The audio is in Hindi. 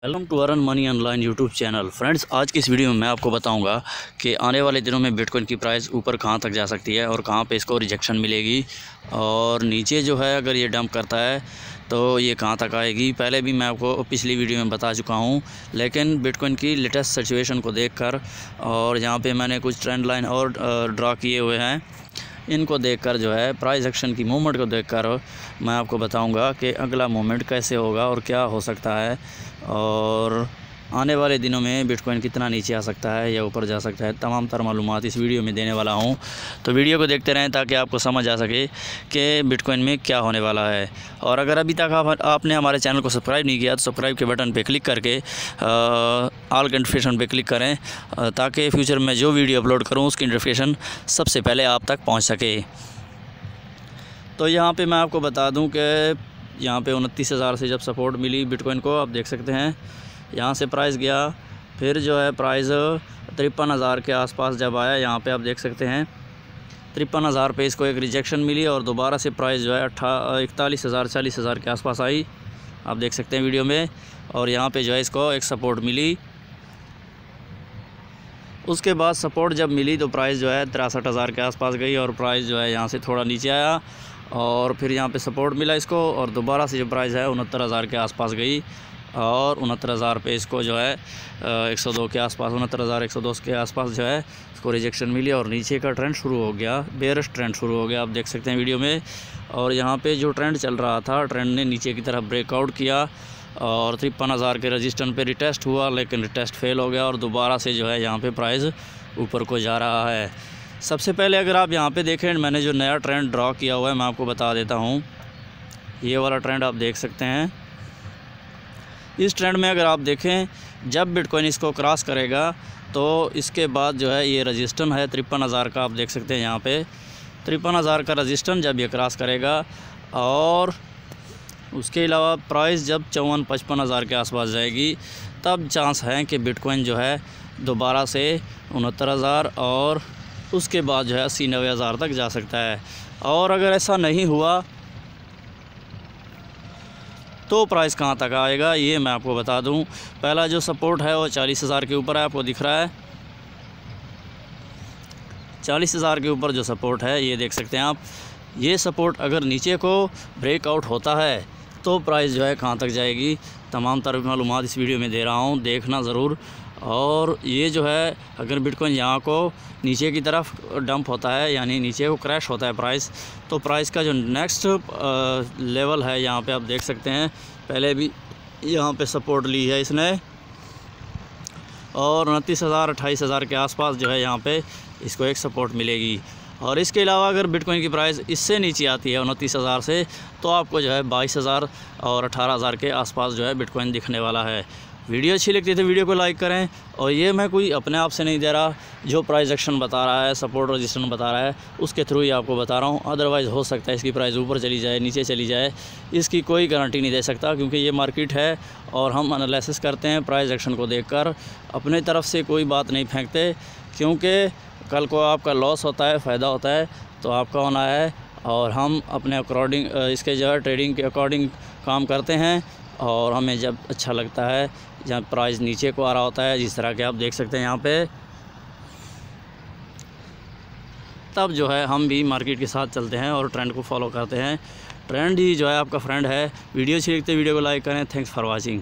Welcome to earn money online YouTube channel. Friends, आज की इस वीडियो में मैं आपको बताऊंगा कि आने वाले दिनों में बिटकॉइन की प्राइस ऊपर कहां तक जा सकती है और कहां पे इसको रिजेक्शन मिलेगी, और नीचे जो है अगर ये डंप करता है तो ये कहां तक आएगी। पहले भी मैं आपको पिछली वीडियो में बता चुका हूं, लेकिन बिटकॉइन की लेटेस्ट सिचुएशन को देखकर और यहाँ पे मैंने कुछ ट्रेंड लाइन और ड्रा किए हुए हैं, इनको देखकर जो है प्राइस एक्शन की मूवमेंट को देखकर मैं आपको बताऊंगा कि अगला मूवमेंट कैसे होगा और क्या हो सकता है, और आने वाले दिनों में बिटकॉइन कितना नीचे आ सकता है या ऊपर जा सकता है। तमाम तर मालूमात इस वीडियो में देने वाला हूं, तो वीडियो को देखते रहें ताकि आपको समझ आ सके कि बिटकॉइन में क्या होने वाला है। और अगर अभी तक आपने हमारे चैनल को सब्सक्राइब नहीं किया तो सब्सक्राइब के बटन पर क्लिक करके ऑल के नोटिफिकेशन पर क्लिक करें, ताकि फ्यूचर में जो वीडियो अपलोड करूँ उसकी नोटिफिकेशन सबसे पहले आप तक पहुँच सके। तो यहाँ पर मैं आपको बता दूँ कि यहाँ पे 29,000 से जब सपोर्ट मिली बिटकॉइन को, आप देख सकते हैं यहाँ से प्राइस गया, फिर जो है प्राइस 53,000 के आसपास जब आया, यहाँ पे आप देख सकते हैं 53,000 पे इसको एक रिजेक्शन मिली और दोबारा से प्राइस जो है 41,000 40,000 के आसपास आई, आप देख सकते हैं वीडियो में। और यहाँ पे जो है इसको एक सपोर्ट मिली, उसके बाद सपोर्ट जब मिली तो प्राइस जो है 63,000 के आसपास गई और प्राइस जो है यहाँ से थोड़ा नीचे आया और फिर यहाँ पे सपोर्ट मिला इसको, और दोबारा से जो प्राइस है 69,000 के आसपास गई और 69,000 पे इसको जो है 102 के आसपास 69,102 के आसपास जो है इसको रिजेक्शन मिली और नीचे का ट्रेंड शुरू हो गया, बेयरिश ट्रेंड शुरू हो गया, आप देख सकते हैं वीडियो में। और यहाँ पे जो ट्रेंड चल रहा था, ट्रेंड ने नीचे की तरफ ब्रेकआउट किया और 53,000 के रजिस्टेंस पे रिटेस्ट हुआ, लेकिन रिटेस्ट फेल हो गया और दोबारा से जो है यहाँ पे प्राइस ऊपर को जा रहा है। सबसे पहले अगर आप यहाँ पे देखें, मैंने जो नया ट्रेंड ड्रॉ किया हुआ है मैं आपको बता देता हूँ। ये वाला ट्रेंड आप देख सकते हैं। इस ट्रेंड में अगर आप देखें, जब बिटकॉइन इसको क्रॉस करेगा तो इसके बाद जो है ये रजिस्टेंस है 53,000 का, आप देख सकते हैं यहाँ पे 53,000 का रजिस्टेंस जब ये क्रॉस करेगा, और उसके अलावा प्राइस जब 54-55,000 के आसपास जाएगी तब चांस है कि बिटकॉइन जो है दोबारा से 69,000 और उसके बाद जो है 80-90,000 तक जा सकता है। और अगर ऐसा नहीं हुआ तो प्राइस कहाँ तक आएगा ये मैं आपको बता दूं। पहला जो सपोर्ट है वो 40,000 के ऊपर है, आपको दिख रहा है 40,000 के ऊपर जो सपोर्ट है ये देख सकते हैं आप। ये सपोर्ट अगर नीचे को ब्रेकआउट होता है तो प्राइस जो है कहाँ तक जाएगी, तमाम तरह की मालूमात इस वीडियो में दे रहा हूँ, देखना ज़रूर। और ये जो है अगर बिटकॉइन यहाँ को नीचे की तरफ डंप होता है, यानी नीचे को क्रैश होता है प्राइस, तो प्राइस का जो नेक्स्ट लेवल है यहाँ पे आप देख सकते हैं, पहले भी यहाँ पे सपोर्ट ली है इसने और 29,000 28,000 के आसपास जो है यहाँ पे इसको एक सपोर्ट मिलेगी। और इसके अलावा अगर बिटकॉइन की प्राइस इससे नीचे आती है 29,000 से, तो आपको जो है 22,000 और 18,000 के आसपास जो है बिटकॉइन दिखने वाला है। वीडियो अच्छी लगती है तो वीडियो को लाइक करें। और ये मैं कोई अपने आप से नहीं दे रहा, जो प्राइस एक्शन बता रहा है, सपोर्ट रजिस्टेंस बता रहा है, उसके थ्रू ही आपको बता रहा हूँ। अदरवाइज़ हो सकता है इसकी प्राइस ऊपर चली जाए, नीचे चली जाए, इसकी कोई गारंटी नहीं दे सकता, क्योंकि ये मार्केट है और हम एनालिसिस करते हैं प्राइस एक्शन को देखकर, अपने तरफ से कोई बात नहीं फेंकते, क्योंकि कल को आपका लॉस होता है, फ़ायदा होता है तो आपका होना है। और हम अपने अकॉर्डिंग इसके जो है ट्रेडिंग के अकॉर्डिंग काम करते हैं, और हमें जब अच्छा लगता है जब प्राइस नीचे को आ रहा होता है, जिस तरह के आप देख सकते हैं यहाँ पे, तब जो है हम भी मार्केट के साथ चलते हैं और ट्रेंड को फॉलो करते हैं। ट्रेंड ही जो है आपका फ्रेंड है। वीडियो अच्छी लगती है वीडियो को लाइक करें। Thanks for watching.